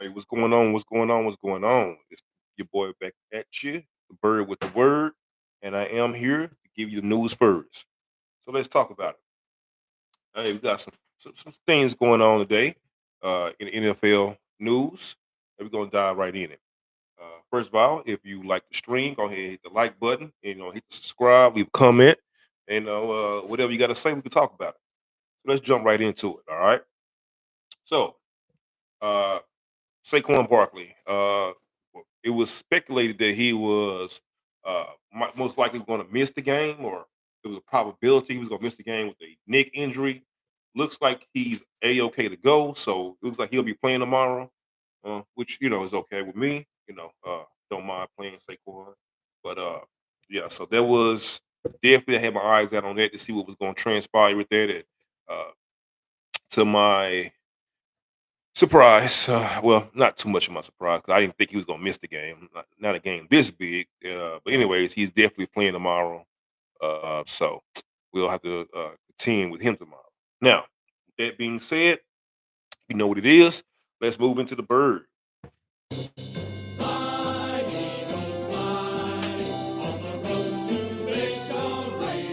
Hey, what's going on? What's going on? What's going on? It's your boy back at you, the bird with the word, and I am here to give you the news first. So let's talk about it. Hey, we got some things going on today in NFL news, and we're gonna dive right in it. First of all, if you like the stream, go ahead and hit the like button, and, hit the subscribe, leave a comment, and whatever you got to say, we can talk about it. So let's jump right into it. All right. So uh, Saquon Barkley. It was speculated that he was most likely going to miss the game, or there was a probability he was going to miss the game with a neck injury. Looks like he's a okay to go, so it looks like he'll be playing tomorrow, which is okay with me. Don't mind playing Saquon, but yeah. So there was definitely I had my eyes out on that to see what was going to transpire with that. And, uh, to my surprise. Well, not too much of my surprise 'cause I didn't think he was gonna miss the game. Not a game this big. But anyways, he's definitely playing tomorrow. So we'll have to contend with him tomorrow. Now, with that being said, you know what it is. Let's move into the bird. Fly, Eagles, fly, on the road to victory.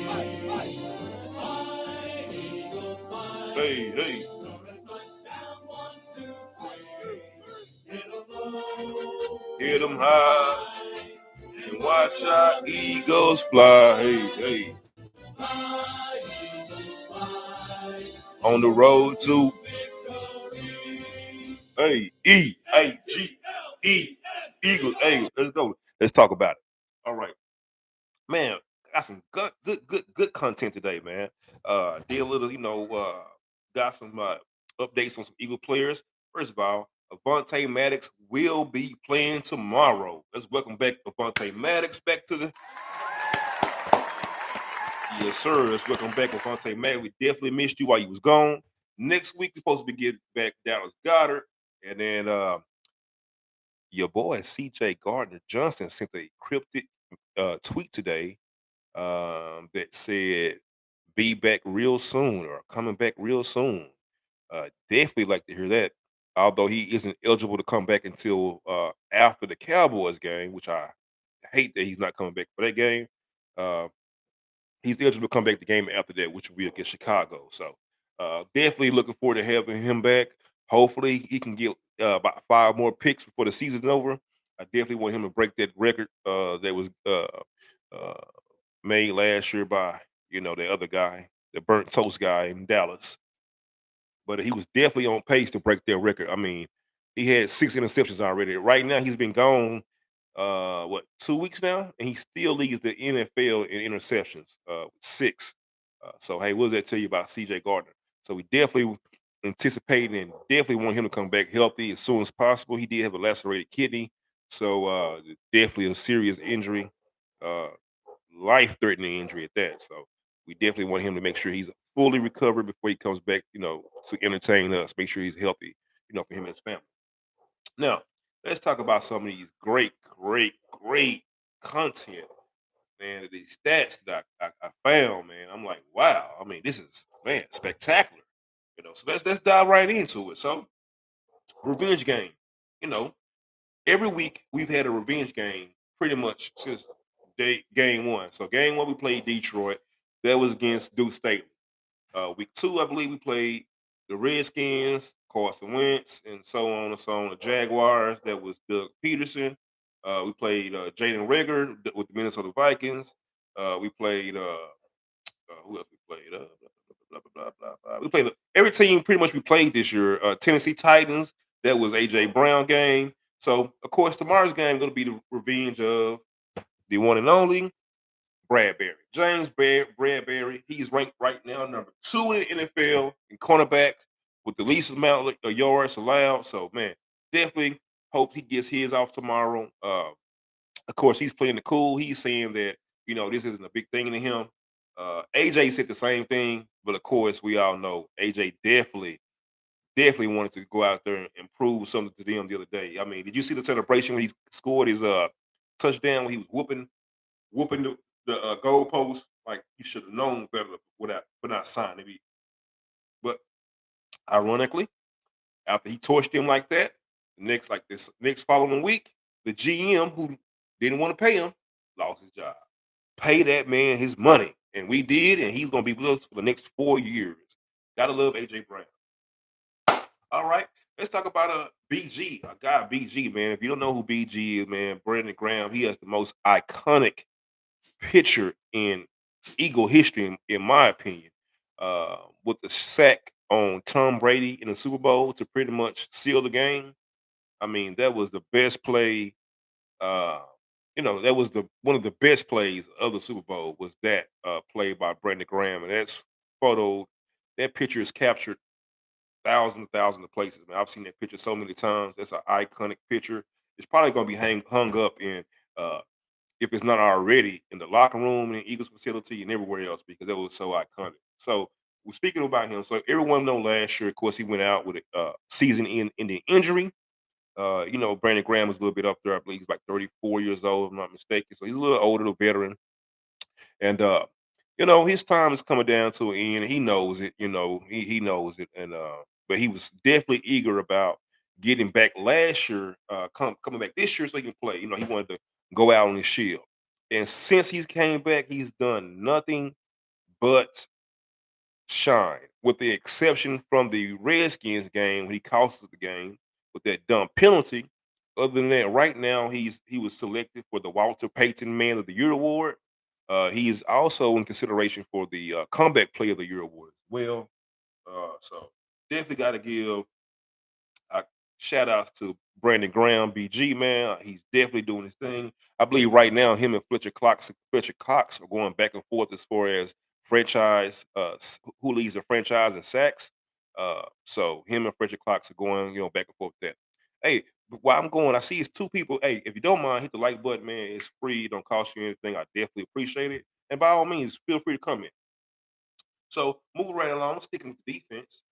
Fly, Eagles, fly, Hey, hey, score a touchdown, 1, 2, 3. Hit 'em low, hit hit 'em 'em high high, and and watch watch our our Eagles Eagles fly. Hey, fly. hey, Fly, Eagles, fly, on on the the road road to to victory. Hey, Eagles. Hey, let's go. Let's talk about it. All right. Man, got some good content today, man. Did a little, got some updates on some Eagle players. First of all, Avante Maddox will be playing tomorrow. Let's welcome back Avante Maddox back to the yes, sir. Let's welcome back Avante Maddox. We definitely missed you while you was gone. Next week we're supposed to be getting back Dallas Goddard, and then your boy CJ Gardner Johnson sent a cryptic tweet today that said be back real soon or coming back real soon. Definitely like to hear that. Although he isn't eligible to come back until after the Cowboys game, which I hate that he's not coming back for that game. Uh, he's eligible to come back the game after that, which will be against Chicago. So definitely looking forward to having him back. Hopefully he can get about 5 more picks before the season's over. I definitely want him to break that record that was uh, made last year by the other guy, the burnt toast guy in Dallas. But he was definitely on pace to break their record. I mean, he had 6 interceptions already. Right now, he's been gone 2 weeks now, and he still leads the NFL in interceptions with 6. So hey, what does that tell you about CJ Gardner? So we definitely anticipating and definitely want him to come back healthy as soon as possible. He did have a lacerated kidney, so definitely a serious injury. Uh, Life-threatening injury at that. So we definitely want him to make sure he's fully recovered before he comes back, to entertain us. Make sure he's healthy, for him and his family. Now, let's talk about some of these great content, man. These stats that I found, man. I'm like, wow. I mean, this is spectacular. So let's dive right into it. So, revenge game. You know, every week we've had a revenge game pretty much since game one. So game one we played Detroit. That was against Duke State. Week two, I believe we played the Redskins, Carson Wentz, and so on and so on. The Jaguars, that was Doug Peterson. We played Jalen Rager with the Minnesota Vikings. We played who else we played? Blah, blah, blah, blah, blah. We played every team pretty much we played this year. Tennessee Titans, that was AJ Brown game. So of course tomorrow's game going to be the revenge of the one and only Bradbury. Bradbury. He's ranked right now number 2 in the NFL in cornerbacks with the least amount of yards allowed. So man, definitely hope he gets his off tomorrow. Of course, he's playing the cool. He's saying that this isn't a big thing to him. AJ said the same thing, but of course, we all know AJ definitely wanted to go out there and prove something to them the other day. I mean, did you see the celebration when he scored his touchdown when he was whooping the goalpost? Like he should have known better without for not signing it. But ironically, after he torched him like that. Next following week, the GM who didn't want to pay him lost his job. Pay that man his money, and we did, and he's gonna be with us for the next 4 years. Gotta love AJ Brown. All right, let's talk about BG, a guy BG, man. If you don't know who BG is, man, Brandon Graham, he has the most iconic pitcher in Eagle history, in my opinion, with the sack on Tom Brady in the Super Bowl to pretty much seal the game. I mean, that was the best play. Uh, that was the one of the best plays of the Super Bowl was that play by Brandon Graham, and that's photo. That picture is captured thousands of places. Man, I've seen that picture so many times. That's an iconic picture. It's probably going to be hung up in uh, if it's not already in the locker room in the Eagles facility and everywhere else because that was so iconic. So we're speaking about him. So everyone know last year, of course, he went out with a season-ending injury. Brandon Graham is a little bit up there. I believe he's like 34 years old, if I'm not mistaken. So he's a little older, a little veteran. And his time is coming down to an end. He knows it, he knows it. And but he was definitely eager about getting back last year, coming back this year so he can play. He wanted to go out on his shield. And since he's came back, he's done nothing but shine, with the exception from the Redskins game when he cost us the game with that dumb penalty. Other than that, right now he was selected for the Walter Payton Man of the Year award. He is also in consideration for the Comeback Player of the Year award as well. So definitely got to give shout outs to Brandon Graham, BG man. He's definitely doing his thing. I believe right now him and Fletcher Cox are going back and forth as far as franchise who leads the franchise in sacks. So him and Fletcher Cox are going, back and forth with that. Hey, but while I'm going, I see it's two people. Hey, if you don't mind, hit the like button, man. It's free. It don't cost you anything. I definitely appreciate it. And by all means, feel free to comment. So moving right along, sticking with the defense,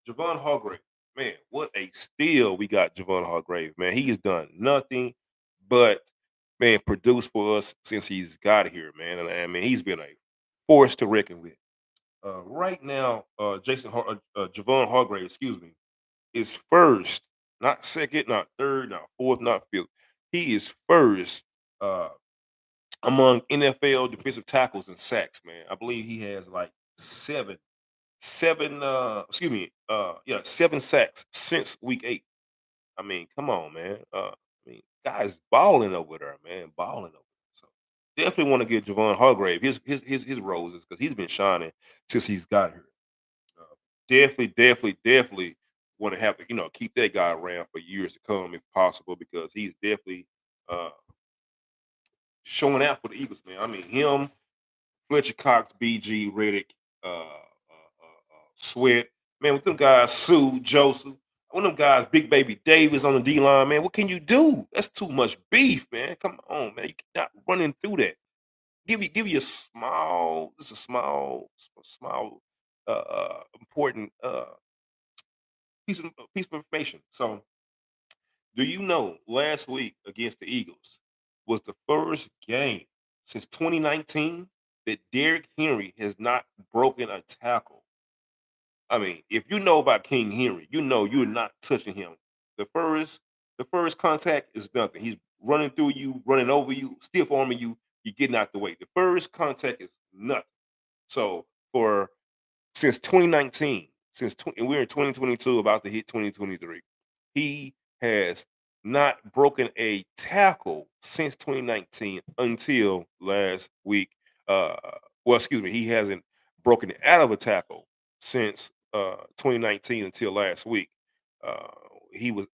Javon Hargrave. Man, what a steal we got, Javon Hargrave. Man, he has done nothing but produce for us since he's got here, man. And I mean, he's been a force to reckon with. Right now, Javon Hargrave, excuse me, is first, not second, not third, not fourth, not fifth. He is first among NFL defensive tackles and sacks, man. I believe he has like seven excuse me, yeah, 7 sacks since week 8. I mean, come on, man. Guys balling over there, man, balling over there. So definitely want to give Javon Hargrave his roses because he's been shining since he's got here. Uh, definitely want to have to keep that guy around for years to come if possible because he's definitely uh, showing out for the Eagles, man. I mean, him, Fletcher Cox, BG, Reddick, Sweat. Man, with them guys, Sue, Joseph, one of them guys, Big Baby Davis on the D line, man. What can you do? That's too much beef, man. Come on, man. You not running through that. Give you a small, just a small, important piece of information. So, do you know last week against the Eagles was the first game since 2019 that Derrick Henry has not broken a tackle? I mean, if you know about King Henry, you know you're not touching him. The first the first contact is nothing. He's running through you, running over you, stiff arming you, you're getting out the way. The first contact is nothing. So for since 2019, and we're in 2022, about to hit 2023. He has not broken a tackle since 2019 until last week. Uh, well, excuse me, he hasn't broken out of a tackle since 2019 until last week. Uh, he was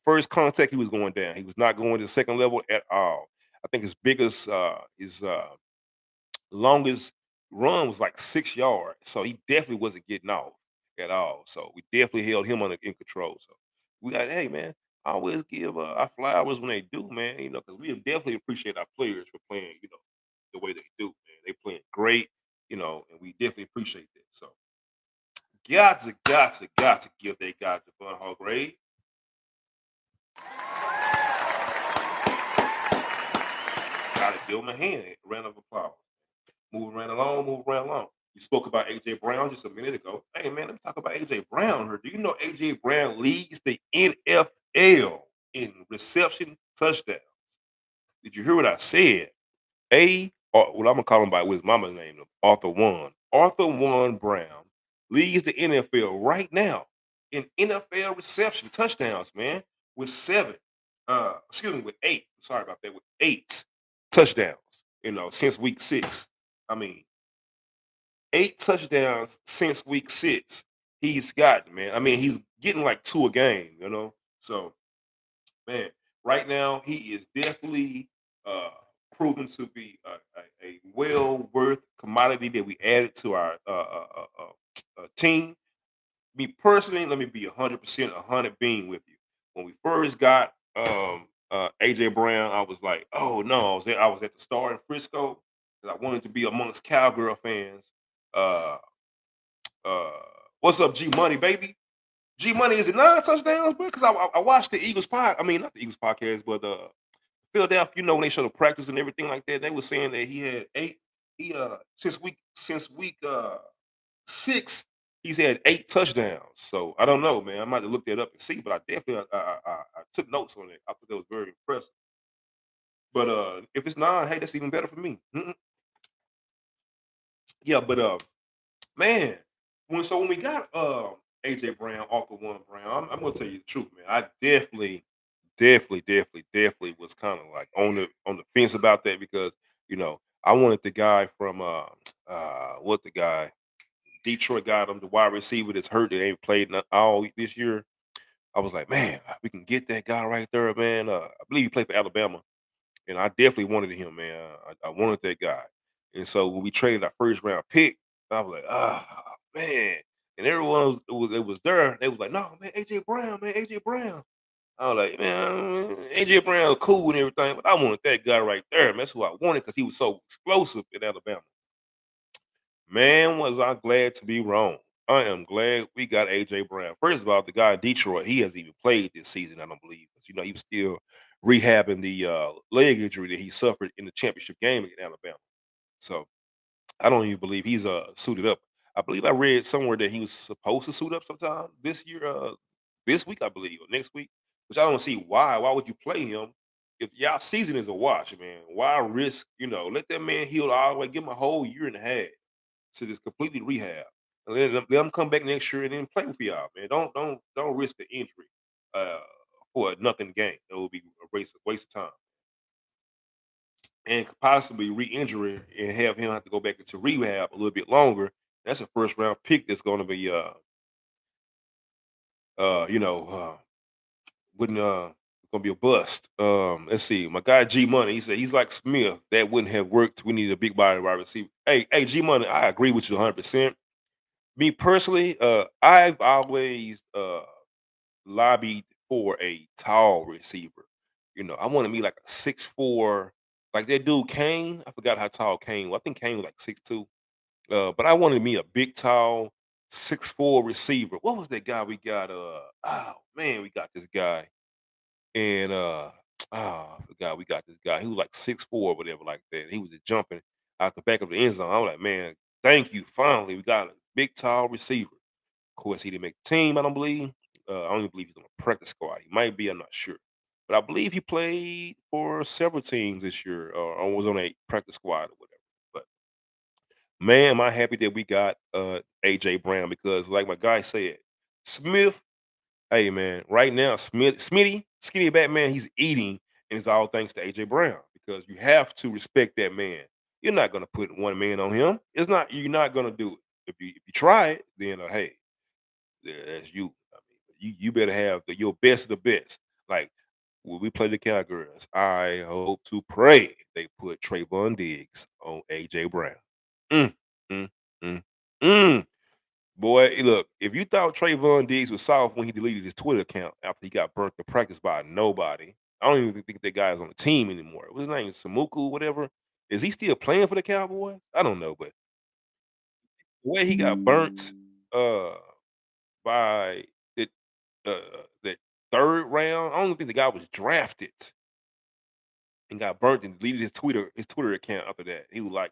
first contact. He was going down. He was not going to the second level at all. I think his longest run was like 6 yards, so he definitely wasn't getting off at all. So we definitely held him in control. So we got, hey man, I always give our flowers when they do, man. Because we definitely appreciate our players for playing, the way they do, man. They playing great, and we definitely appreciate that. So got to give that guy Javon Hargrave. Gotta give him a hand, a round of applause. Moving right along. You spoke about AJ Brown just a minute ago. Hey man, let me talk about AJ Brown here. Do you know AJ Brown leads the NFL L in reception touchdowns. Did you hear what I said? Well, I'm gonna call him by his mama's name, Arthur One. Arthur One Brown leads the NFL right now in NFL reception touchdowns, man, with seven. Excuse me, with eight. Sorry about that, with eight touchdowns. Since week six. I mean, eight touchdowns since week six. He's gotten, man. I mean, he's getting like two a game. So man, right now he is definitely uh, proven to be a well worth commodity that we added to our team. Me personally, let me be 100% a hundred being with you. When we first got AJ Brown, I was like, oh no, I was at the Star in Frisco, and I wanted to be amongst Cowgirl fans. Uh, uh, what's up, G Money, baby? G Money, is it 9 touchdowns, bro? Because I watched the Eagles pod. I mean, not the Eagles podcast, but Philadelphia. When they show the practice and everything like that, they were saying that he had eight. He since week six, he's had 8 touchdowns. So I don't know, man. I might have to look that up and see, but I definitely I took notes on it. I thought that was very impressive. But if it's 9, hey, that's even better for me. Yeah, but man, when we got AJ Brown off the one Brown, I'm gonna tell you the truth, man. I definitely was kind of like on the fence about that because I wanted the guy from what the guy Detroit got him, the wide receiver that's hurt that ain't played all this year. I was like, man, we can get that guy right there, man. I believe he played for Alabama, and I definitely wanted him, man. I wanted that guy, and so when we traded our first round pick, I was like, man, and everyone was there. They was like, no, man, AJ Brown, man, AJ Brown. I was like, man, AJ Brown cool and everything, but I wanted that guy right there, man. That's who I wanted because he was so explosive in Alabama. Man, was I glad to be wrong. I am glad we got AJ Brown. First of all, the guy in Detroit, he hasn't even played this season, I don't believe. 'Cause, he was still rehabbing the leg injury that he suffered in the championship game in Alabama. So I don't even believe he's suited up. I believe I read somewhere that he was supposed to suit up sometime this year, this week, I believe, or next week. Which I don't see why. Why would you play him if y'all season is a wash, man? Why risk? Let that man heal all the way. Give him a whole year and a half to just completely rehab, and let him come back next year and then play with y'all, man. Don't risk the injury uh, for a nothing game. It will be a waste of time and could possibly re-injure it and have him have to go back into rehab a little bit longer. That's a first round pick that's going to be uh you know uh wouldn't gonna be a bust. Let's see. My guy G Money, he said he's like Smith. That wouldn't have worked. We need a big body wide receiver. Hey, G Money, I agree with you 100%. Me personally, I've always lobbied for a tall receiver. I want to be like a 6'4", like that dude Kane. I forgot how tall Kane was. I think Kane was like 6'2". But I wanted me a big, tall, 6'4" receiver. What was that guy we got? Oh man, we got this guy, and I forgot we got this guy. He was like 6'4", or whatever, like that. He was just jumping out the back of the end zone. I was like, man, thank you. Finally, we got a big, tall receiver. Of course, he didn't make the team, I don't believe. I don't even believe he's on a practice squad. He might be, I'm not sure. But I believe he played for several teams this year or was on a practice squad or whatever. But man, am I happy that we got AJ Brown because like my guy said, Smith, hey man, right now, Smitty, Skinny Batman, he's eating, and it's all thanks to AJ Brown because you have to respect that man. You're not gonna put one man on him. You're not gonna do it. If you try it, then hey, yeah, that's you. I mean, you better have your best of the best. Like when we play the Cowgirls, I hope to pray they put Trayvon Diggs on AJ Brown. Mm, mm, mm, mm. Boy, look, if you thought Trayvon Diggs was soft when he deleted his Twitter account after he got burnt in practice by nobody, I don't even think that guy is on the team anymore. What's his name? Samuku, whatever. Is he still playing for the Cowboys? I don't know, but the way he got burnt uh by the that third round. I don't think the guy was drafted and got burnt and deleted his Twitter account after that. He was like,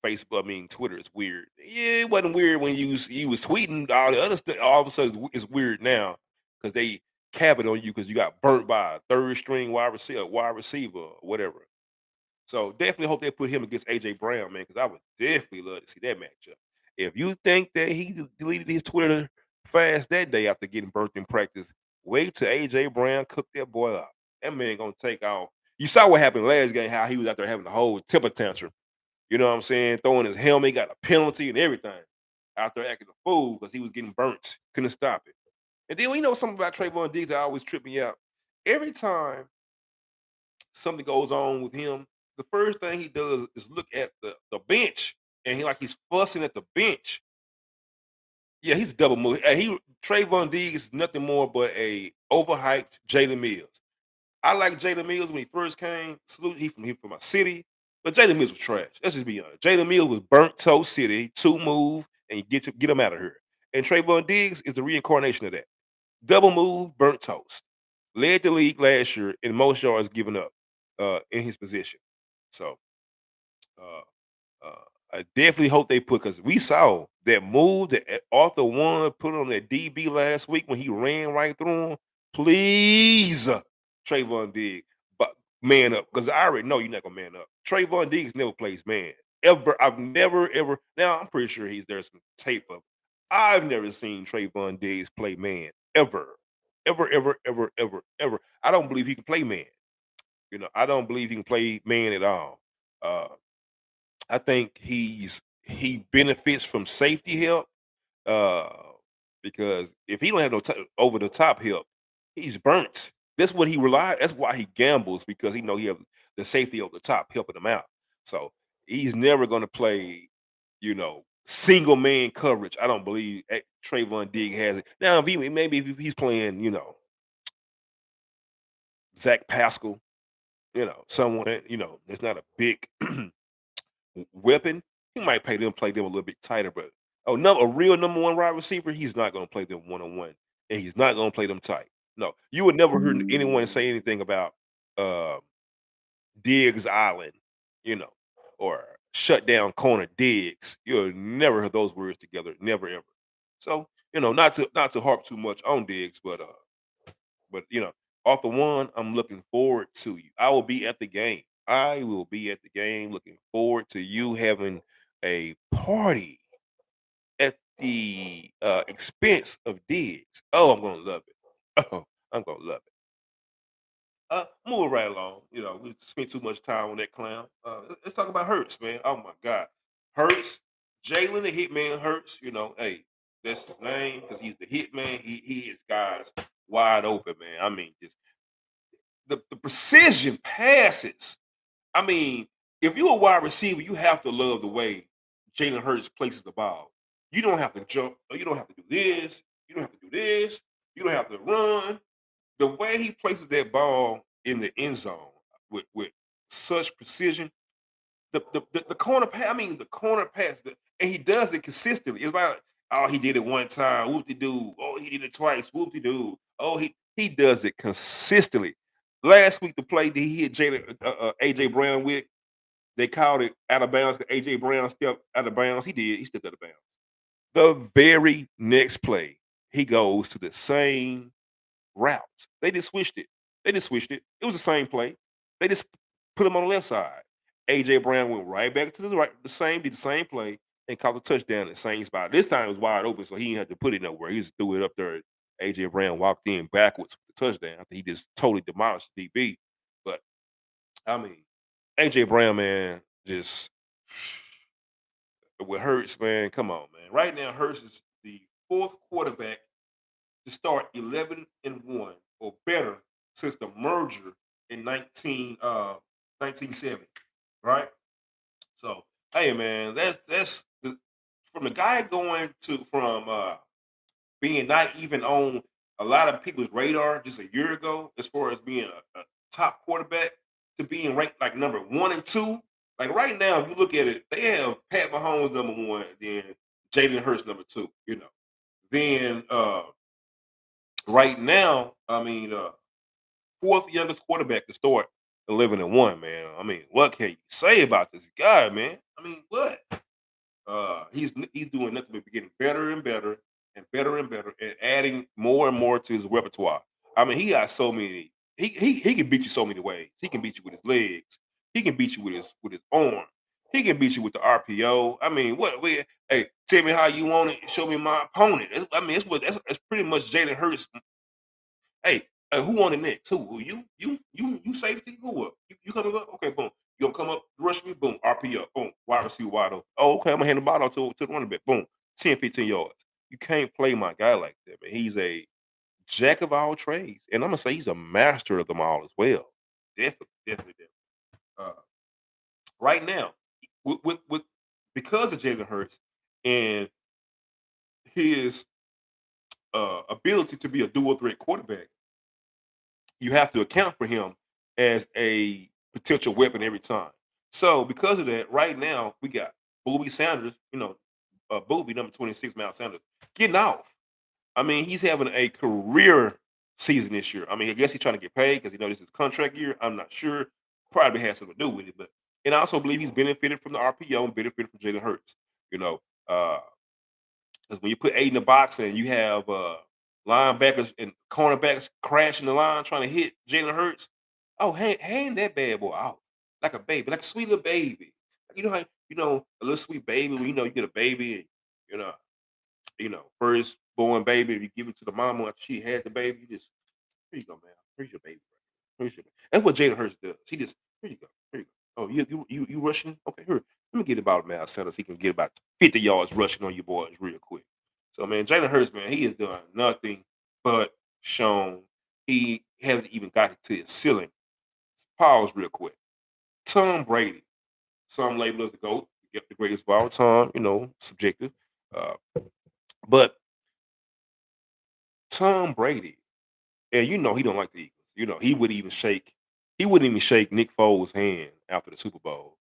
Facebook, I mean Twitter is weird. Yeah, it wasn't weird when you was tweeting all the other stuff. All of a sudden, it's weird now because cabin on you because you got burnt by a third string wide receiver, or whatever. So definitely hope they put him against AJ Brown, man, because I would definitely love to see that matchup. If you think that he deleted his Twitter fast that day after getting burnt in practice, wait till AJ Brown cook that boy up. That man gonna take off. You saw what happened last game, how he was out there having the whole temper tantrum. You know what I'm saying? Throwing his helmet, got a penalty and everything. Out there acting a fool because he was getting burnt. Couldn't stop it. And then we know something about Trayvon Diggs that always trip me out. Every time something goes on with him, the first thing he does is look at the bench, and he's fussing at the bench. Yeah, he's double move. He Trayvon Diggs is nothing more but a overhyped Jalen Mills. I like Jalen Mills when he first came. Salute, he from my city, but Jalen Mills was trash. Let's just be honest. Jalen Mills was burnt toast city, two move, and you get him out of here. And Trayvon Diggs is the reincarnation of that. Double move, burnt toast. Led the league last year in most yards given up in his position. So uh, uh, I definitely hope they put because we saw that move that Arthur Warren put on that DB last week when he ran right through him. Please, Trayvon Diggs, but man up because I already know you're not gonna man up. Trayvon Diggs never plays man ever. I've never ever. Now I'm pretty sure there's some tape of. I've never seen Trayvon Diggs play man ever, ever. I don't believe he can play man. I don't believe he can play man at all. Uh, I think he benefits from safety help uh, because if he don't have no over the top help, he's burnt. That's what he relies. That's why he gambles because he know he have the safety over the top helping him out. So he's never going to play, single man coverage. I don't believe Trayvon Diggs has it. Now, if he's playing, Zach Pascal, someone, that's not a big weapon, he might play them a little bit tighter. But no, a real number one wide receiver, he's not going to play them one on one, and he's not going to play them tight. No, you would never hear anyone say anything about uh, Diggs Island, you know, or shut down corner Diggs. You'll never hear those words together, never ever. So not to harp too much on Diggs, but off the one, I'm looking forward to you. I will be at the game. I will be at the game. Looking forward to you having a party at the expense of Diggs. Oh, I'm gonna love it. Oh, I'm gonna love it. Moving right along. We spent too much time on that clown. Let's talk about Hurts, man. Oh my God, Hurts, Jalen the Hitman Hurts. Hey, that's his name because he's the Hitman. He is guys wide open, man. I mean, just the precision passes. I mean, if you're a wide receiver, you have to love the way Jalen Hurts places the ball. You don't have to jump. You don't have to do this. You don't have to do this. You don't have to run. The way he places that ball in the end zone with such precision, the corner pass. I mean, the corner pass, and he does it consistently. It's like, oh, he did it one time, whoop de doo. Oh, he did it twice, whoop de doo. Oh, he does it consistently. Last week, the play that he hit AJ Brown with, they called it out of bounds because AJ Brown stepped out of bounds. He did. He stepped out of bounds. The very next play, he goes to the same routes. They just switched it. They just switched it. It was the same play. They just put him on the left side. AJ Brown went right back to the right, did the same play, and caught the touchdown in the same spot. This time it was wide open, so he didn't have to put it nowhere. He just threw it up there. AJ Brown walked in backwards with the touchdown after he just totally demolished DB. But I mean, AJ Brown, man, just with Hurts, man, come on, man. Right now, Hurts is the fourth quarterback to start 11-1 or better since the merger in 1970, right? So, hey man, from the guy going to from being not even on a lot of people's radar just a year ago as far as being a top quarterback to being ranked like number 1 and 2. Like right now, if you look at it, they have Pat Mahomes number 1, then Jalen Hurts number 2, Then right now, I mean, fourth youngest quarterback to start 11-1, man. I mean, what can you say about this guy, man? I mean, what? He's doing nothing but getting better and better and better and better and adding more and more to his repertoire. I mean, he got so many. He can beat you so many ways. He can beat you with his legs. He can beat you with his arm. He can beat you with the RPO. I mean, what? Hey, tell me how you want it. Show me my opponent. I mean, that's pretty much Jalen Hurts. Hey, who on the next? Who? You safety? Who up? You coming up? Okay, boom. You gonna come up, rush me? Boom. RPO. Boom. Wide receiver wide open. Oh, okay. I'm gonna hand the ball out to the running back. Boom. 10, 15 yards. You can't play my guy like that, man. He's a jack of all trades, and I'm gonna say he's a master of them all as well. Definitely, definitely, definitely. Uh, right now, with because of Jalen Hurts and his ability to be a dual threat quarterback, you have to account for him as a potential weapon every time. So because of that, right now we got Booby Sanders, Booby number 26, Miles Sanders, getting off. I mean, he's having a career season this year. I mean, I guess he's trying to get paid because this is contract year. I'm not sure. Probably has something to do with it, but and I also believe he's benefited from the RPO and benefited from Jalen Hurts. You know, uh, because when you put eight in the box and you have linebackers and cornerbacks crashing the line trying to hit Jalen Hurts, oh, hand that bad boy out like a baby, like a sweet little baby. You know how a little sweet baby when you get a baby and you know first born baby. If you give it to the mama after she had the baby, you just here you go, man. Here's your baby. Here's your baby. That's what Jalen Hurts does. He just here you go. Here you go. Oh, you rushing? Okay, here. Let me get about Miles Sanders. He can get about 50 yards rushing on you boys real quick. So man, Jalen Hurts, man, he has done nothing but shown he hasn't even got to his ceiling. Pause real quick. Tom Brady. Some label as the GOAT, the greatest of all time, subjective. Uh, but Tom Brady, and he don't like the Eagles. He wouldn't even shake Nick Foles' hand after the Super Bowl.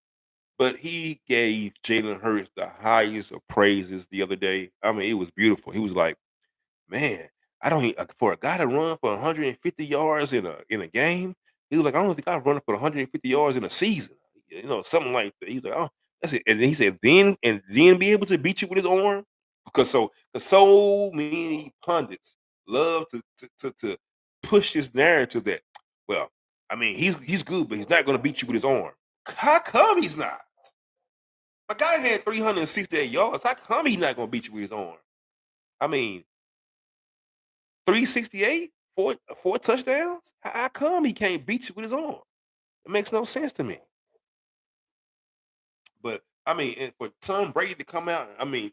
But he gave Jalen Hurts the highest of praises the other day. I mean, it was beautiful. He was like, "Man, I don't for a guy to run for 150 yards in a game." He was like, "I don't think I've run for 150 yards in a season." Something like that. He's like, "Oh, that's it." And then he said, "Then be able to beat you with his arm," because so many pundits love to push this narrative that, well, I mean, he's good, but he's not going to beat you with his arm. How come he's not? My guy had 368 yards. How come he's not going to beat you with his arm? I mean, 368, four touchdowns. How come he can't beat you with his arm? It makes no sense to me. But I mean, and for Tom Brady to come out, I mean,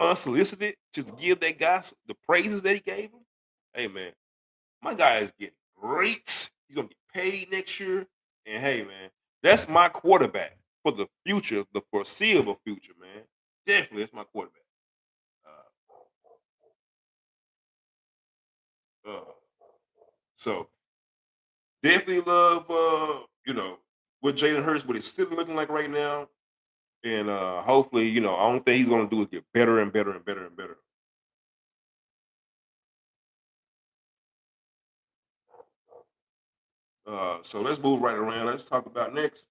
unsolicited, just give that guy the praises that he gave him. Hey man, my guy is getting great. He's gonna get paid next year. And hey man, that's my quarterback for the future, the foreseeable future, man. Definitely, that's my quarterback. Uh, so definitely love, what Jalen Hurts, what he's still looking like right now. And hopefully, I don't think he's gonna do is get better and better and better and better. So let's move right around. Let's talk about next.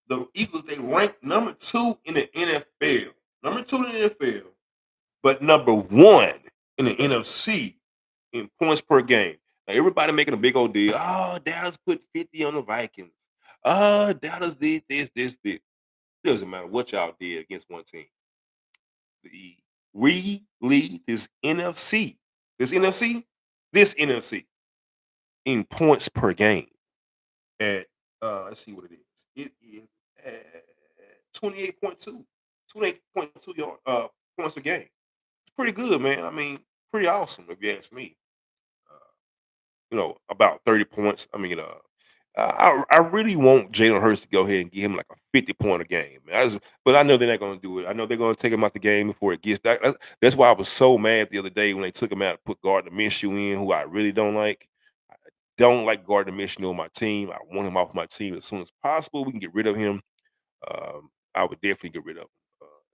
The Eagles, they rank number 2 in the NFL. Number 2 in the NFL, but number 1 in the NFC in points per game. Now everybody making a big old deal. Oh, Dallas put 50 on the Vikings. Oh, Dallas did this, this, this. Doesn't matter what y'all did against one team. The We lead this NFC, this NFC in points per game at let's see what it is. It is at 28.2. 28.2 yard points a game. It's pretty good, man. I mean, pretty awesome if you ask me. Uh, about 30 points. I mean, I really want Jalen Hurts to go ahead and give him like a 50-point a game. Man. But I know they're not going to do it. I know they're going to take him out the game before it gets that. That's why I was so mad the other day when they took him out and put Gardner Minshew in, who I really don't like. I don't like Gardner Minshew on my team. I want him off my team as soon as possible. We can get rid of him. I would definitely get rid of him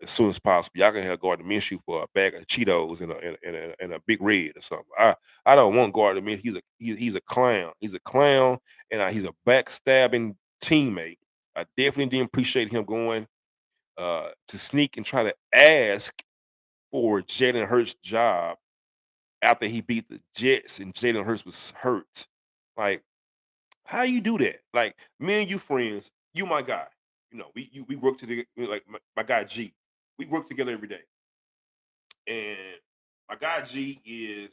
as soon as possible. Y'all can have Gardner Minshew for a bag of Cheetos and a big red or something. I don't want Gardner Minshew. He's a clown. He's a clown, and he's a backstabbing teammate. I definitely didn't appreciate him going to sneak and try to ask for Jalen Hurts' job after he beat the Jets and Jalen Hurts was hurt. Like, how you do that? Like, me and you friends, you my guy. We work together. Like my guy G, we work together every day. And my guy G is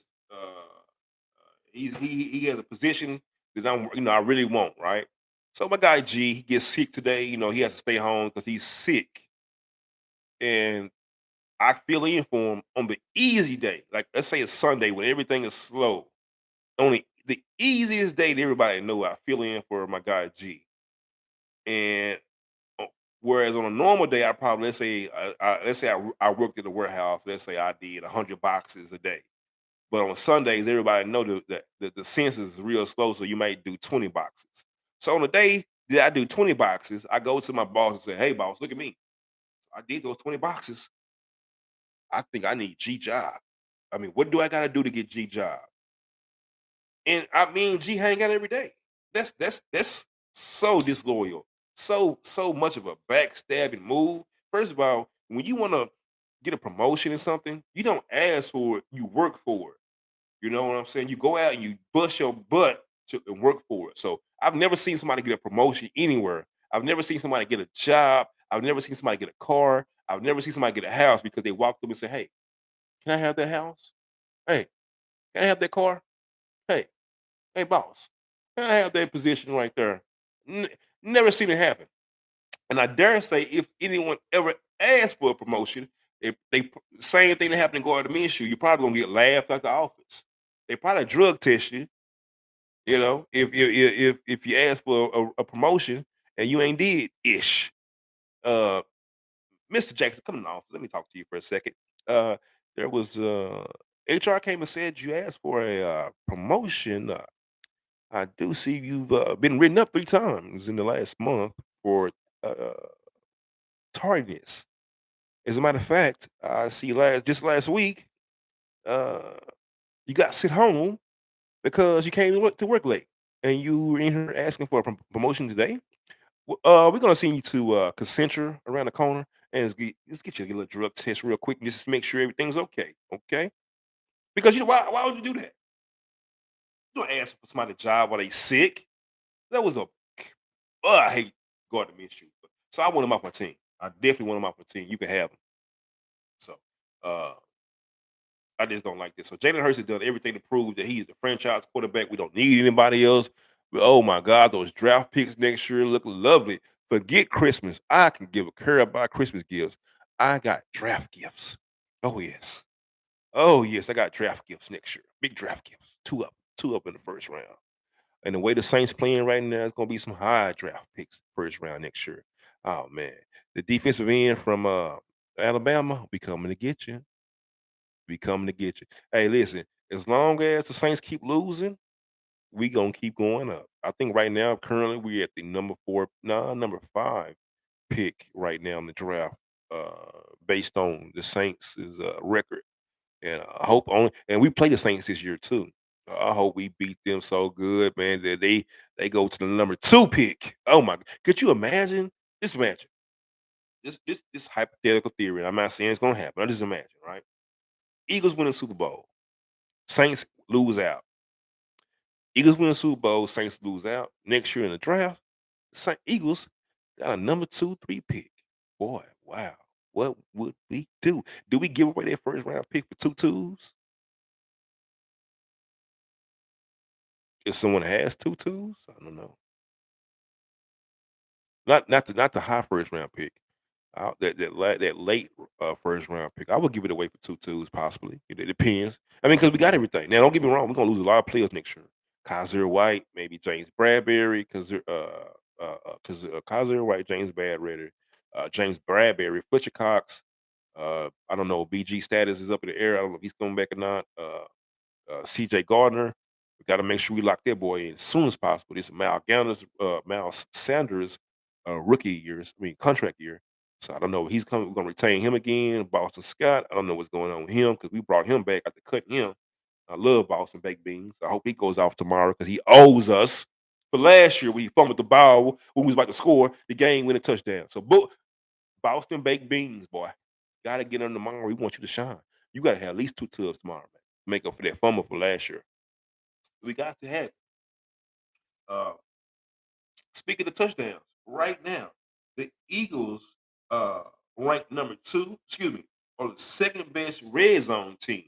he has a position that I really want, right? So my guy G, he gets sick today. He has to stay home because he's sick, and I fill in for him on the easy day. Like, let's say it's Sunday when everything is slow. On the easiest day that everybody know, I fill in for my guy G. And uh, whereas on a normal day, I probably let's say I worked at the warehouse. Let's say I did 100 boxes a day. But on Sundays, everybody know that the census is real slow, so you might do 20 boxes. So on the day that I do 20 boxes, I go to my boss and say, "Hey, boss, look at me. I did those 20 boxes. I think I need G job. I mean, what do I got to do to get G job?" And I mean, G hang out every day. That's so disloyal. So much of a backstabbing move. First of all, when you want to get a promotion or something, you don't ask for it, you work for it. You know what I'm saying? You go out and you bust your butt and work for it. So I've never seen somebody get a promotion anywhere. I've never seen somebody get a job. I've never seen somebody get a car. I've never seen somebody get a house because they walked up and said, "Hey, can I have that house? Hey, can I have that car? Hey, hey, boss, can I have that position right there?" N- Never seen it happen. And I dare say, if anyone ever asked for a promotion, if same thing that happened in Gordon Minshew, you're probably gonna get laughed at the office. They probably drug test you. If you ask for a promotion and you ain't did ish. Uh, Mr. Jackson, come in the office. Let me talk to you for a second. Uh, there was HR came and said you asked for a promotion. I do see you've been written up 3 times in the last month for uh, tardiness. As a matter of fact, I see last week, uh, you got sent home because you came to work late, and you were in here asking for a promotion today. We're gonna send you to Concentra around the corner, and let's get you a little drug test real quick, and just make sure everything's okay. Okay? Because why would you do that? You don't ask for somebody a job while they sick. That was a I hate Gardner Minshew. So I want him off my team. I definitely want him off my team. You can have him. So uh I just don't like this. So Jalen Hurts has done everything to prove that he is the franchise quarterback. We don't need anybody else. But, oh my God, those draft picks next year look lovely. Forget Christmas. I can give a care about Christmas gifts. I got draft gifts. Oh yes. Oh yes, I got draft gifts next year. Big draft gifts. Two up in the first round. And the way the Saints playing right now, it's gonna be some high draft picks first round next year. Oh man. The defensive end from Alabama be coming to get you. Be coming to get you. Hey, listen, as long as the Saints keep losing, we gonna keep going up. I think right now, currently, we're at the number 5 pick right now in the draft, based on the Saints' record. And I hope only, and we play the Saints this year too. I hope we beat them so good, man, that they go to the number 2 pick. Oh my! Could you imagine? Just imagine this hypothetical theory. I'm not saying it's gonna happen. I just imagine, right? Eagles win the Super Bowl. Saints lose out. Eagles win the Super Bowl. Saints lose out. Next year in the draft, Eagles got a number 2, 3 pick. Boy, wow. What would we do? Do we give away that first round pick for two twos? If someone has two twos, I don't know. Not the high first round pick. That late first round pick. I would give it away for two twos possibly. It depends. I mean, because we got everything. Now, don't get me wrong. We're gonna lose a lot of players next year. Kaiser White, maybe James Bradbury, because Kaiser White, James Bradbury, Fletcher Cox. I don't know. BG status is up in the air. I don't know if he's coming back or not. CJ Gardner. We got to make sure we lock that boy in as soon as possible. This is Miles Sanders, rookie years. I mean contract year. So I don't know. He's coming. We're gonna retain him again. Boston Scott. I don't know what's going on with him because we brought him back after cutting him. I love Boston baked beans. I hope he goes off tomorrow because he owes us for last year when he fumbled the ball when we was about to score the game winning touchdown. So Boston baked beans, boy. Gotta get on tomorrow. We want you to shine. You gotta have at least two tubs tomorrow, man. make up for that fumble for last year. We got to have it. Uh, Speaking of touchdowns, right now, the Eagles uh, rank number two, excuse me, are the second best red zone team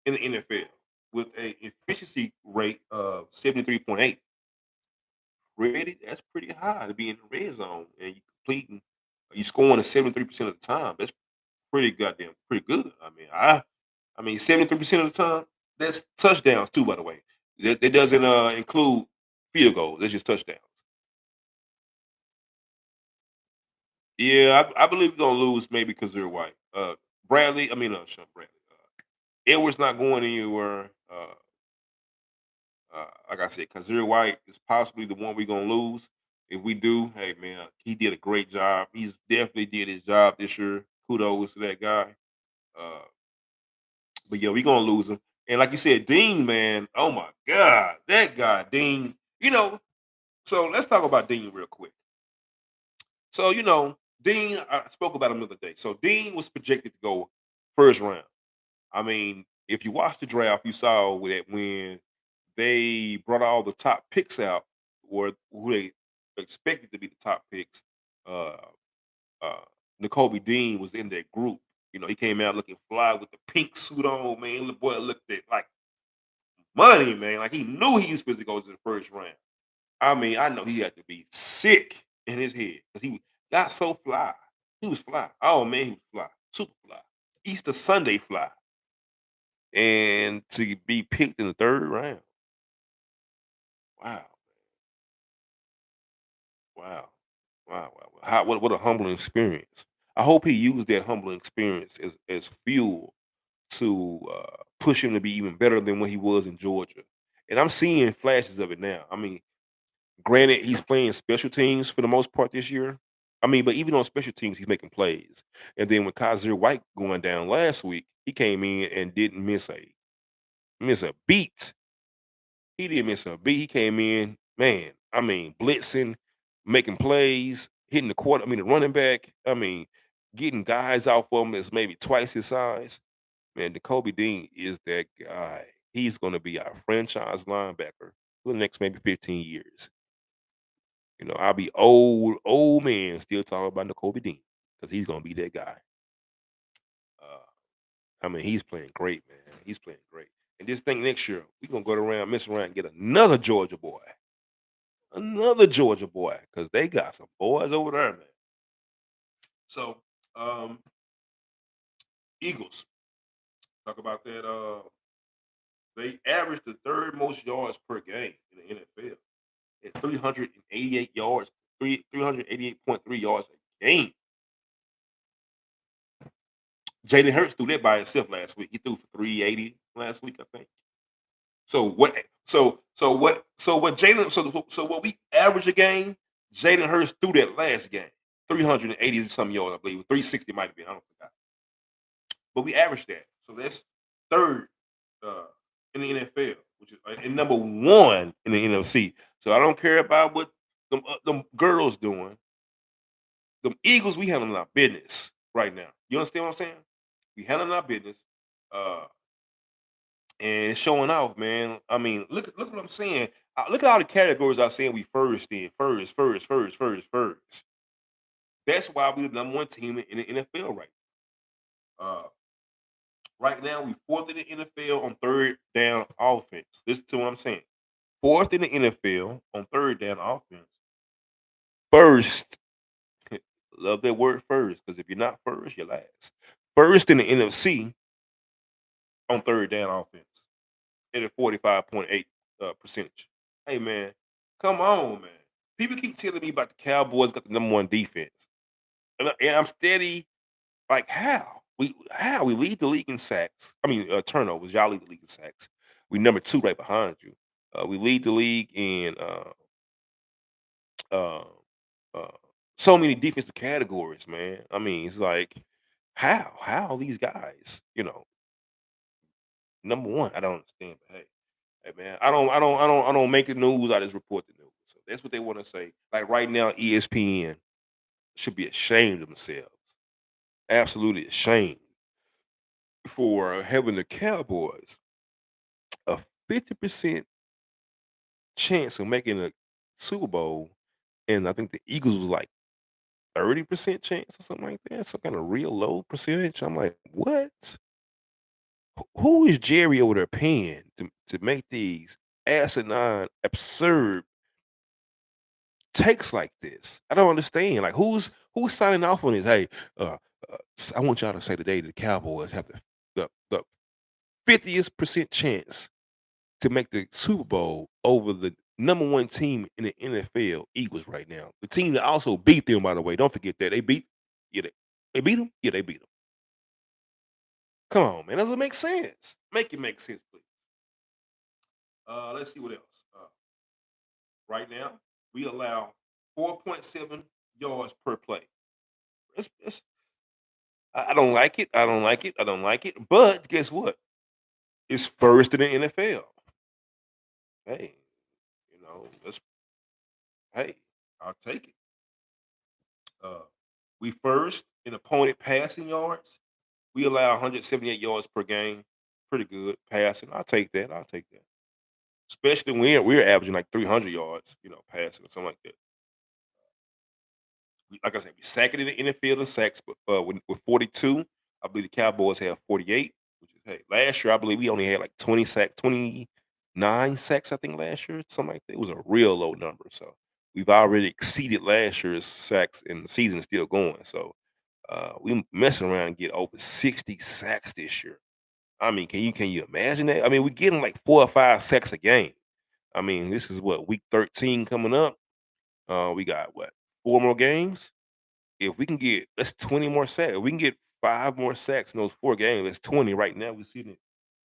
in the NFL with a efficiency rate of 73.8. Ready, that's pretty high to be in the red zone and you scoring at 73% of the time. That's pretty good. I mean 73% of the time, that's touchdowns too, by the way. That doesn't include field goals. That's just touchdowns. Yeah, I believe we're gonna lose maybe because they're white. Bradley, I mean, Sean Bradley. Edwards not going anywhere. Like I said, Kazir White is possibly the one we're gonna lose. If we do, hey man, he did a great job. He's definitely did his job this year. Kudos to that guy. Uh, but yeah, we gonna lose him. And like you said, Dean, man, oh my God, that guy, Dean. So let's talk about Dean real quick. So Dean, I spoke about him the other day. So Dean was projected to go first round. I mean, if you watched the draft, you saw that when they brought all the top picks out, or who they expected to be the top picks, uh, uh, N'Kobe Dean was in that group. He came out looking fly with the pink suit on, man. The boy looked at like money, man. Like he knew he was supposed to go to the first round. I mean, I know he had to be sick in his head because got so fly. He was fly. Oh man, he was fly, super fly, Easter Sunday fly, and to be picked in the third round. Wow, wow, wow, wow. What a humbling experience. I hope he used that humbling experience as fuel to push him to be even better than when he was in Georgia. And I'm seeing flashes of it now. I mean, granted, he's playing special teams for the most part this year. I mean, but even on special teams, he's making plays. And then with Kaiser White going down last week, he came in and didn't miss a beat. He didn't miss a beat. He came in, man. I mean, blitzing, making plays, hitting the quarter. I mean, the running back. I mean, getting guys off of him that's maybe twice his size. Man, Kobe Dean is that guy. He's going to be our franchise linebacker for the next maybe 15 years. I'll be old man still talking about Kobe Dean because he's going to be that guy. Uh, I mean, he's playing great, man. He's playing great. And just think next year, we're going to go around, mess around, and get another Georgia boy. Another Georgia boy because they got some boys over there, man. So, um, Eagles, talk about that. They averaged the third most yards per game in the NFL at 388 yards, 388.3 yards a game. Jalen Hurts threw that by himself last week. He threw for 380 last week, I think. So what? So what? Jalen? So what we average a game? Jalen Hurts threw that last game, 380 some yards, I believe. 360 might have been. I don't forgot. But we averaged that. So that's third uh, in the NFL, which is and number one in the NFC. So I don't care about what them girls doing. The Eagles, we handling our business right now. You understand what I'm saying? We handling our business, uh, and it's showing off, man. I mean, look what I'm saying. Look at all the categories I'm saying we first in, first. That's why we're the number one team in the NFL uh, right now. We fourth in the NFL on third down offense. Listen to what I'm saying. Fourth in the NFL on third down offense. First, love that word first, because if you're not first, you're last. First in the NFC on third down offense at a 45.8 percentage. Hey man, come on, man. People keep telling me about the Cowboys got the number one defense, and I'm steady. Like how we lead the league in sacks. I mean turnovers. Y'all lead the league in sacks. We number two right behind you. We lead the league in uh, uh, so many defensive categories, man. I mean, it's like how these guys, number one. I don't understand, but hey, man, I don't make the news. I just report the news. So that's what they want to say. Like right now, ESPN should be ashamed of themselves. Absolutely ashamed. for having the Cowboys a 50% chance of making a Super Bowl, and I think the Eagles was like 30% chance or something like that, some kind of real low percentage. I'm like, what? Who is Jerry over there paying to make these asinine, absurd takes like this? I don't understand. Like, who's signing off on this? Hey, I want y'all to say today the Cowboys have the 50th percent chance to make the Super Bowl over the number one team in the NFL, Eagles, right now. The team that also beat them, by the way. Don't forget that. Yeah, they beat them? Yeah, they beat them. Come on, man. That doesn't make sense. Make it make sense, please. Let's see what else. Right now, we allow 4.7 yards per play. I don't like it. I don't like it. I don't like it. But guess what? It's first in the NFL. Hey, let's hey, I'll take it. Uh, we first in opponent passing yards. We allow 178 yards per game. Pretty good passing. I'll take that. I'll take that. Especially when we're averaging like 300 yards, passing or something like that. Like I said, we second in the NFL in sacks, but with 42, I believe the Cowboys have 48. Which is, hey, last year I believe we only had like 29 sacks. I think last year, something like that. It was a real low number. So we've already exceeded last year's sacks, and the season is still going. So we messing around and get over 60 sacks this year. I mean, can you imagine that? I mean, we're getting like 4 or 5 sacks a game. I mean, this is what, week 13 coming up. We got what, 4 more games? If we can get, that's 20 more sacks. If we can get 5 more sacks in those 4 games, that's 20 right now. We're sitting at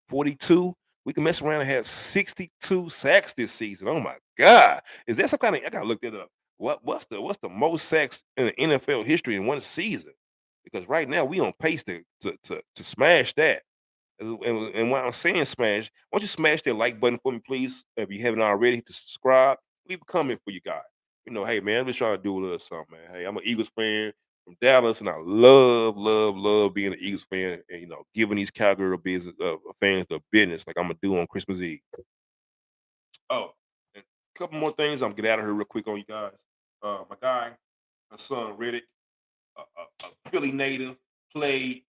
42. We can mess around and have 62 sacks this season. Oh my God. Is that some kind of, I gotta look that up. What's the most sacks in the NFL history in one season? Because right now we on pace to smash that. And when I'm saying smash, why don't you smash that like button for me, please? If you haven't already, to subscribe, leave a comment for you guys. Hey man, I'm just trying to do a little something, man. Hey, I'm an Eagles fan from Dallas, and I love, love, love being an Eagles fan, and giving these cowgirl business fans the business like I'm gonna do on Christmas Eve. Oh, and a couple more things. I'm gonna get out of here real quick on you guys. My guy, my son Riddick, a Philly native, played,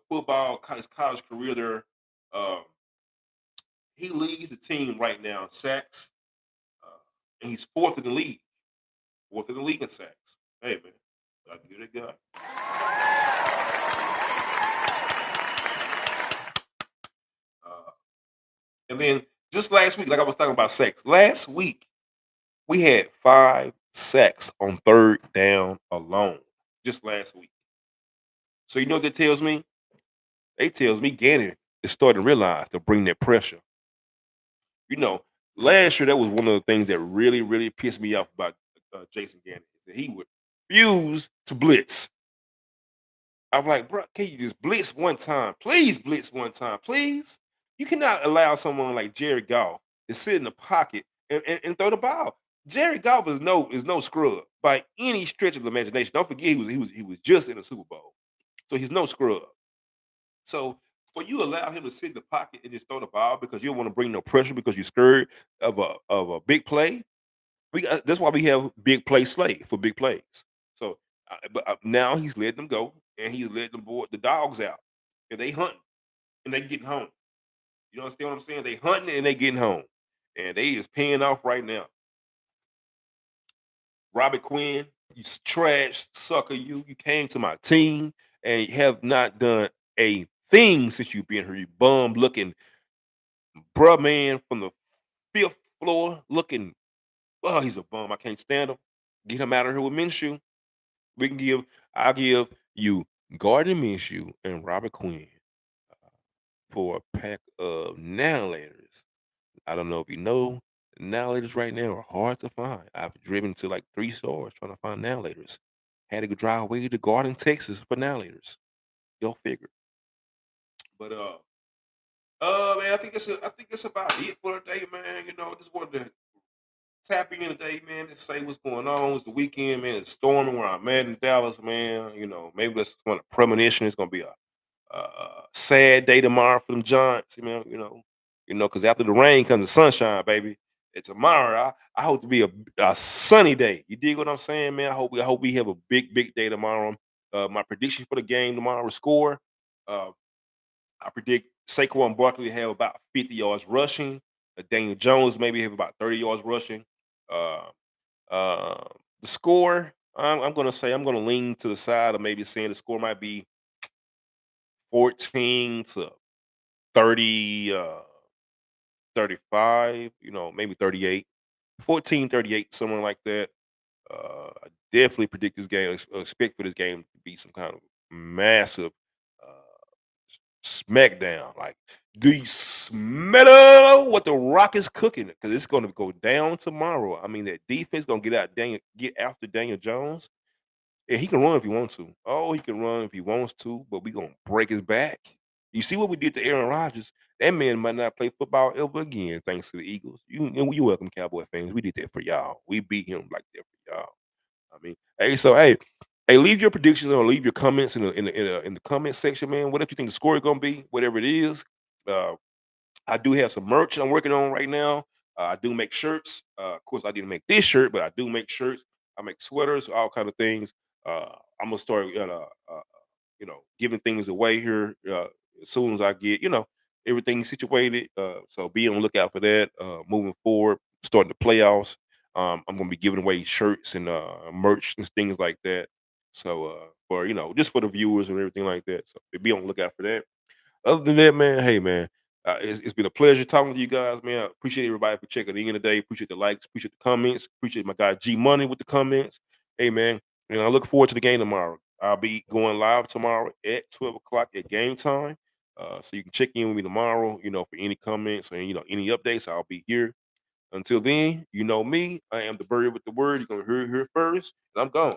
football, his college career there. Um, he leads the team right now in sacks, and he's fourth in the league in sacks. Hey man, I give it a guy. Uh, and then just last week, like I was talking about sacks, last week we had 5 sacks on third down alone. Just last week. So you know what that tells me? It tells me Gannon is starting to realize to bring that pressure. You know, last year that was one of the things that really, really pissed me off about Jason Gannon. Is that he would refuse to blitz. I'm like, bro, can you just blitz one time? Please blitz one time, please. You cannot allow someone like Jared Goff to sit in the pocket and throw the ball. Jared Goff is no scrub by any stretch of the imagination. Don't forget he was just in the Super Bowl, so he's no scrub. So for you allow him to sit in the pocket and just throw the ball because you don't want to bring no pressure because you're scared of a big play. That's why we have big play slate for big plays. So, but now he's letting them go and he's letting the dogs out, and they hunting and they getting home. You understand what I'm saying? They hunting and they getting home, and they is paying off right now. Robert Quinn, you trash sucker, you came to my team and you have not done a thing since you've been here. You bum looking bruh man from the fifth floor looking. Oh, he's a bum. I can't stand him. Get him out of here with Minshew. We can give. I'll give you Gardner Minshew and Robert Quinn for a pack of Now-Laters. I don't know if you know, Now-Laters right now are hard to find. I've driven to like 3 stores trying to find Now-Laters. Had to go drive away to Garden, Texas for Now-Laters. Go figure. But man, I think it's about it for today, man. Just wanted to tap in today, man, and say what's going on. It's the weekend, man. It's storming where I'm at in Dallas, man. Maybe that's one of premonition. It's gonna be a Sad day tomorrow for them Giants, man. Because after the rain comes the sunshine, baby. And tomorrow, I hope to be a sunny day. You dig what I'm saying, man? I hope we have a big day tomorrow. My prediction for the game tomorrow score. Uh, I predict Saquon Barkley have about 50 yards rushing. Daniel Jones maybe have about 30 yards rushing. Uh, uh, the score, I'm going to say I'm going to lean to the side of maybe saying the score might be 14 to 30, 35, maybe 38, 14, 38, something like that. I definitely predict this game, expect for this game to be some kind of massive smackdown. Like, do you smell what the Rock is cooking? Because it's going to go down tomorrow. I mean, that defense going to get after Daniel Jones. Yeah, he can run if he wants to. Oh, he can run if he wants to, but we gonna break his back. You see what we did to Aaron Rodgers? That man might not play football ever again, thanks to the Eagles. You welcome, Cowboy fans. We did that for y'all. We beat him like that for y'all. I mean, hey, leave your predictions or leave your comments in the comment section, man. Whatever you think the score is gonna be, whatever it is. Uh, I do have some merch I'm working on right now. I do make shirts. Of course, I didn't make this shirt, but I do make shirts. I make sweaters, all kind of things. I'm gonna start, giving things away here as soon as I get, everything situated. So be on the lookout for that. Moving forward, starting the playoffs. I'm gonna be giving away shirts and merch and things like that. So for just for the viewers and everything like that. So be on the lookout for that. Other than that, man, hey, man, it's been a pleasure talking to you guys, man. I appreciate everybody for checking in today. Appreciate the likes, appreciate the comments, appreciate my guy G Money with the comments. Hey, man, and I look forward to the game tomorrow. I'll be going live tomorrow at 12 o'clock at game time. So you can check in with me tomorrow, for any comments and, any updates. I'll be here. Until then, you know me. I am the bird with the word. You're going to hear it here first, and I'm gone.